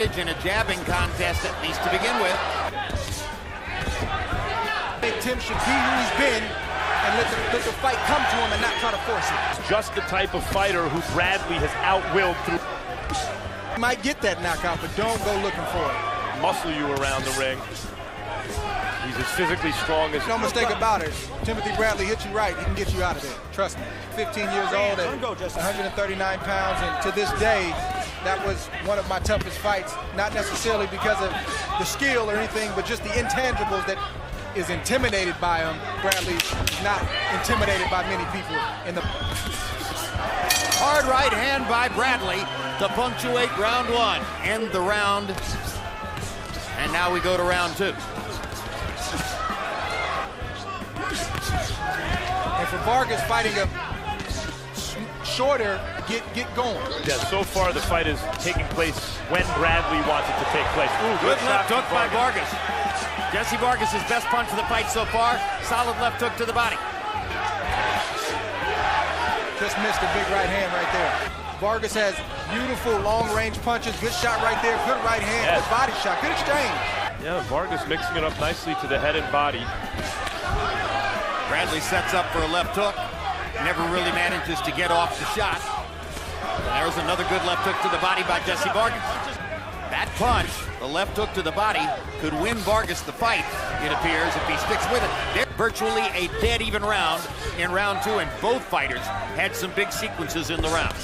In a jabbing contest, at least to begin with. I think Tim should be who he's been and let the fight come to him and not try to force it. Just the type of fighter who Bradley has outwilled through. You might get that knockout, but don't go looking for it. Muscle you around the ring. He's as physically strong as... No mistake about it. Timothy Bradley hits you right, he can get you out of there. Trust me. 15 years old at 139 pounds, and to this day, that was one of my toughest fights. Not necessarily because of the skill or anything, but just the intangibles that is intimidated by him. Bradley is not intimidated by many people in the... Hard right hand by Bradley to punctuate round one. End the round. And now we go to round two. And for Vargas fighting a shorter, get going. Yeah, so far the fight is taking place when Bradley wants it to take place. Ooh, good left hook by Vargas. Jessie Vargas' best punch of the fight so far. Solid left hook to the body. Just missed a big right hand right there. Vargas has beautiful long-range punches. Good shot right there. Good right hand. Yes. Good body shot. Good exchange. Yeah, Vargas mixing it up nicely to the head and body. Bradley sets up for a left hook. Never really manages to get off the shot. And there's another good left hook to the body by Jessie Vargas. That punch, the left hook to the body, could win Vargas the fight, it appears, if he sticks with it. They're virtually a dead even round in round two, and both fighters had some big sequences in the round.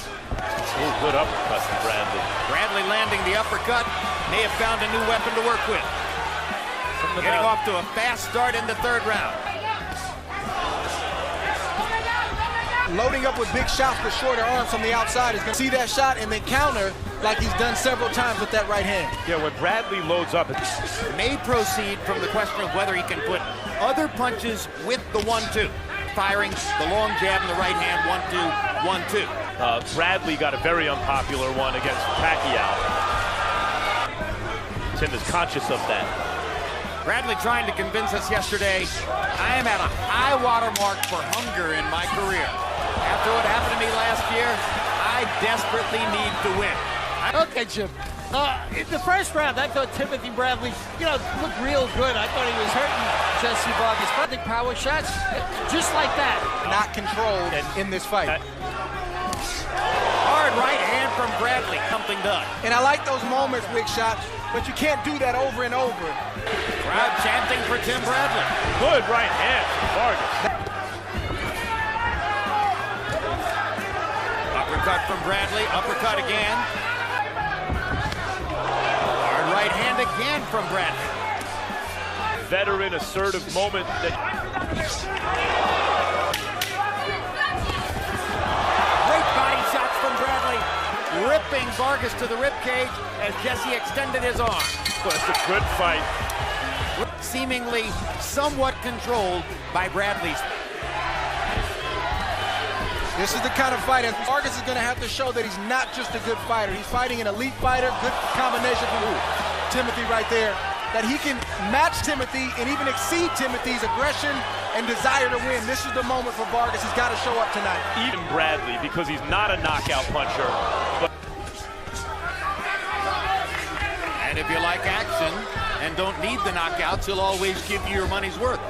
Oh, good uppercut from Bradley. Bradley landing the uppercut, may have found a new weapon to work with. Getting off to a fast start in the third round. Loading up with big shots with shorter arms from the outside. He's going to see that shot and then counter like he's done several times with that right hand. Yeah, when Bradley loads up, it may proceed from the question of whether he can put other punches with the 1-2. Firing the long jab in the right hand, 1-2, 1-2. Bradley got a very unpopular one against Pacquiao. Tim is conscious of that. Bradley trying to convince us yesterday, I am at a high water mark for hunger in my career. After what happened to me last year, I desperately need to win. Okay, Jim. In the first round, I thought Timothy Bradley, looked real good. I thought he was hurting Jessie Vargas. But the power shots, just like that. Not controlled in this fight. Hard right hand from Bradley, something done. And I like those moments, big shot, but you can't do that over and over. Crowd chanting for Tim Bradley. Good right hand from Vargas. Uppercut from Bradley, uppercut again. Hard right hand again from Bradley. Veteran assertive moment that... Great body shots from Bradley. Ripping Vargas to the ribcage as Jessie extended his arm. That's a good fight. Seemingly somewhat controlled by Bradley's. This is the kind of fight, and Vargas is going to have to show that he's not just a good fighter. He's fighting an elite fighter. Good combination from Timothy right there. That he can match Timothy and even exceed Timothy's aggression and desire to win. This is the moment for Vargas. He's got to show up tonight. Even Bradley, because he's not a knockout puncher. But... And if you like action and don't need the knockouts, he'll always give you your money's worth.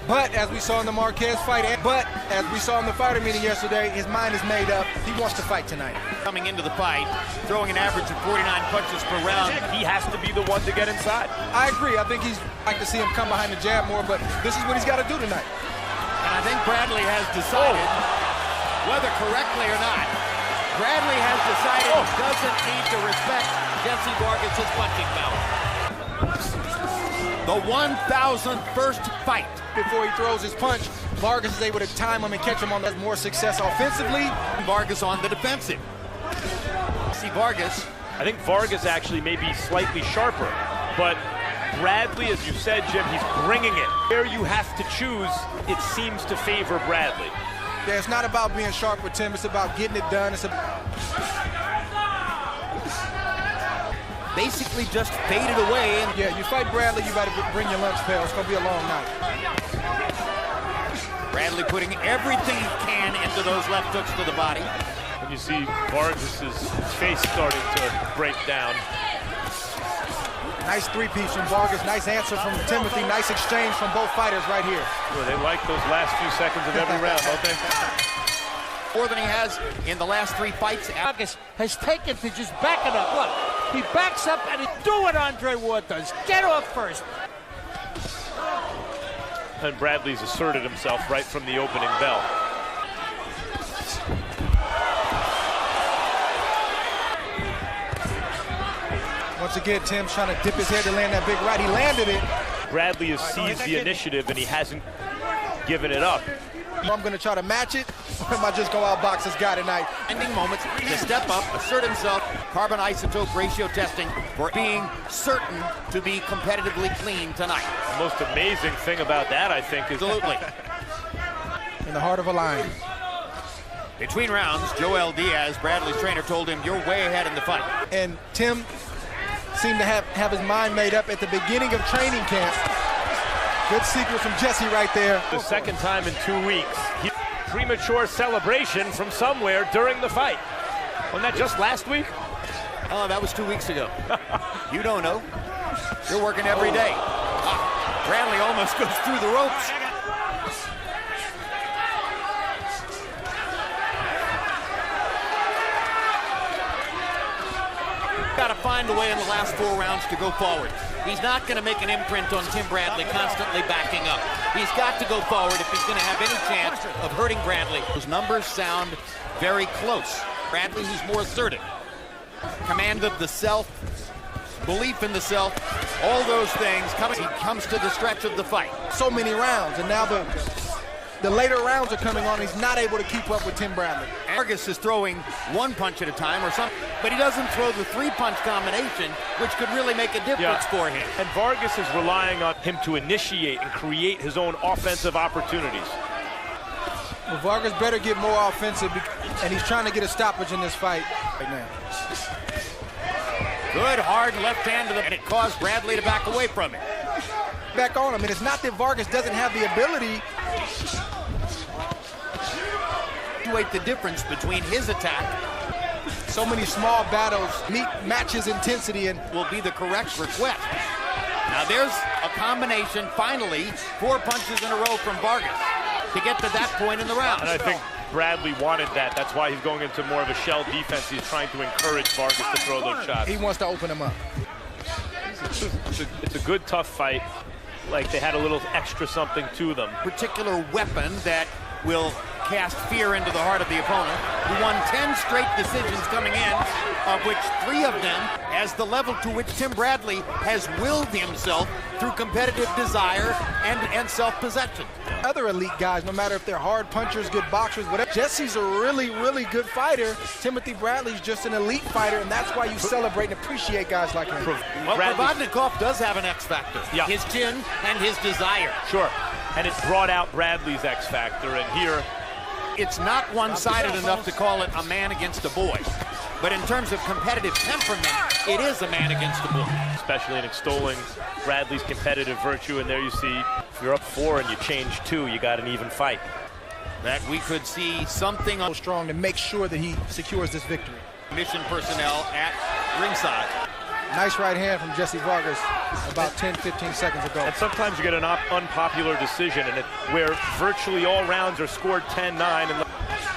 But as we saw in the Marquez fight, but as we saw in the fighter meeting yesterday, his mind is made up. He wants to fight tonight. Coming into the fight, throwing an average of 49 punches per round. He has to be the one to get inside. I agree. I think he's like to see him come behind the jab more, but this is what he's got to do tonight. And I think Bradley has decided, whether correctly or not, Bradley has decided he doesn't need to respect Jessie Vargas' punching power. The 1,001st fight. Before he throws his punch, Vargas is able to time him and catch him on that more success offensively. Vargas on the defensive. See Vargas. I think Vargas actually may be slightly sharper, but Bradley, as you said, Jim, he's bringing it. Where you have to choose, it seems to favor Bradley. Yeah, it's not about being sharp with Tim, it's about getting it done. It's basically just faded away. And yeah, you fight Bradley, you got to bring your lunch pail. It's going to be a long night. Bradley putting everything he can into those left hooks to the body. And you see Vargas' face starting to break down. Nice three-piece from Vargas. Nice answer from Timothy. Nice exchange from both fighters right here. Well, they like those last few seconds of every round, don't they? More than he has in the last 3 fights. Vargas has taken to just backing up. Look, he backs up and he do what Andre Ward does. Get off first. And Bradley's asserted himself right from the opening bell. Once again, Tim's trying to dip his head to land that big right. He landed it. Bradley has seized the initiative and he hasn't given it up. I'm going to try to match it, or am I just going to outbox this guy tonight? Ending moments to step up, assert himself. Carbon isotope ratio testing for being certain to be competitively clean tonight. The most amazing thing about that, I think, is Absolutely. In the heart of a lion. Between rounds, Joel Diaz, Bradley's trainer, told him, "You're way ahead in the fight." And Tim seemed to have his mind made up at the beginning of training camp. Good secret from Jessie right there. the second time in 2 weeks. Premature celebration from somewhere during the fight. Wasn't that just last week? Oh, that was 2 weeks ago. You don't know. You're working every day. Bradley almost goes through the ropes. Got to find a way in the last 4 rounds to go forward. He's not going to make an imprint on Tim Bradley constantly backing up. He's got to go forward if he's going to have any chance of hurting Bradley. Those numbers sound very close. Bradley, who's more assertive. Command of the self, belief in the self, all those things. He comes to the stretch of the fight. So many rounds, and now the later rounds are coming on. He's not able to keep up with Tim Bradley. Vargas is throwing 1 punch at a time or something, but he doesn't throw the 3-punch combination, which could really make a difference for him. And Vargas is relying on him to initiate and create his own offensive opportunities. Well, Vargas better get more offensive, and he's trying to get a stoppage in this fight right now. Good hard left hand to and it caused Bradley to back away from it. Back on him, and it's not that Vargas doesn't have the ability. The difference between his attack, so many small battles match his intensity, and will be the correct request. Now there's a combination, finally, 4 punches in a row from Vargas to get to that point in the round. And I think Bradley wanted that. That's why he's going into more of a shell defense. He's trying to encourage Vargas to throw those shots. He wants to open him up. It's a good, tough fight. Like they had a little extra something to them. Particular weapon that will cast fear into the heart of the opponent. He won 10 straight decisions coming in, of which 3 of them as the level to which Tim Bradley has willed himself through competitive desire and self-possession. Other elite guys, no matter if they're hard punchers, good boxers, whatever. Jesse's a really, really good fighter. Timothy Bradley's just an elite fighter, and that's why you celebrate and appreciate guys like him. Well, Provodnikov does have an X factor. Yeah. His chin and his desire. Sure. And it brought out Bradley's X factor, and here it's not one-sided enough to call it a man against a boy. But in terms of competitive temperament, it is a man against a boy. Especially in extolling Bradley's competitive virtue, and there you see, if you're up 4 and you change 2, you got an even fight. That we could see something on strong to make sure that he secures this victory. Mission personnel at ringside. Nice right hand from Jessie Vargas about 10-15 seconds ago. And sometimes you get an unpopular decision where virtually all rounds are scored 10-9,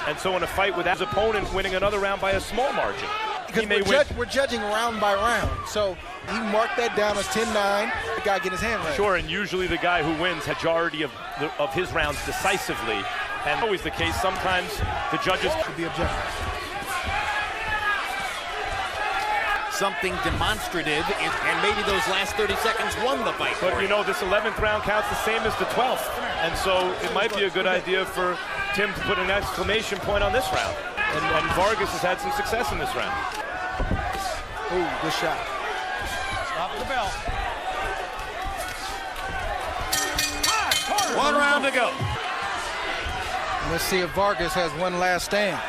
and so in a fight with his opponent winning another round by a small margin. Because we're judging round by round, so he marked that down as 10-9. The guy get his hand right. Sure, and usually the guy who wins majority of his rounds decisively, and always the case. Sometimes the judges should be objective. Something demonstrative, and maybe those last 30 seconds won the fight. But you know, this 11th round counts the same as the 12th, and so it might be a good idea for Tim to put an exclamation point on this round. And Vargas has had some success in this round. Ooh, good shot. Stop the bell. 1 round to go. Let's see if Vargas has one last stand.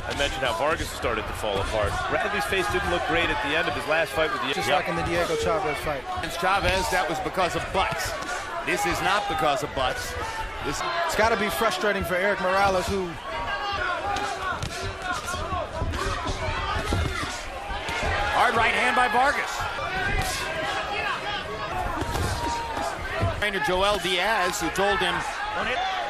I mentioned how Vargas started to fall apart. Bradley's face didn't look great at the end of his last fight with the just like in the Diego Chavez fight. Against Chavez, that was because of butts. This is not because of butts. It's got to be frustrating for Eric Morales, who hard right hand by Vargas. Trainer Joel Diaz, who told him,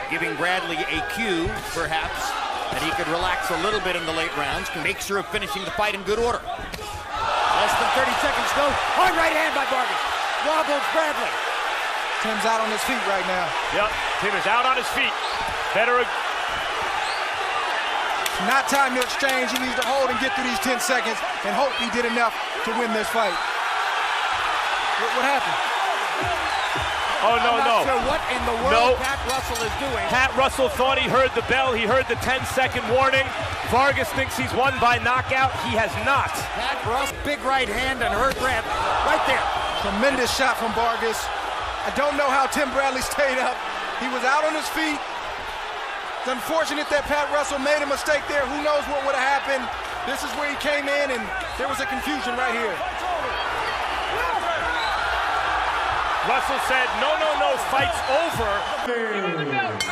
giving Bradley a cue, perhaps, that he could relax a little bit in the late rounds, can make sure of finishing the fight in good order. Less than 30 seconds to go. Hard right hand by Vargas. Wobbles Bradley. Tim's out on his feet right now. Yep, Tim is out on his feet. Better. Not time to exchange. He needs to hold and get through these 10 seconds and hope he did enough to win this fight. What happened? Oh, no, I'm not sure what in the world Pat Russell is doing. Pat Russell thought he heard the bell. He heard the 10-second warning. Vargas thinks he's won by knockout. He has not. Pat Russell, big right hand and hurt Bradley. Right there. Tremendous shot from Vargas. I don't know how Tim Bradley stayed up. He was out on his feet. It's unfortunate that Pat Russell made a mistake there. Who knows what would have happened. This is where he came in, and there was a confusion right here. Russell said, no, fight's over.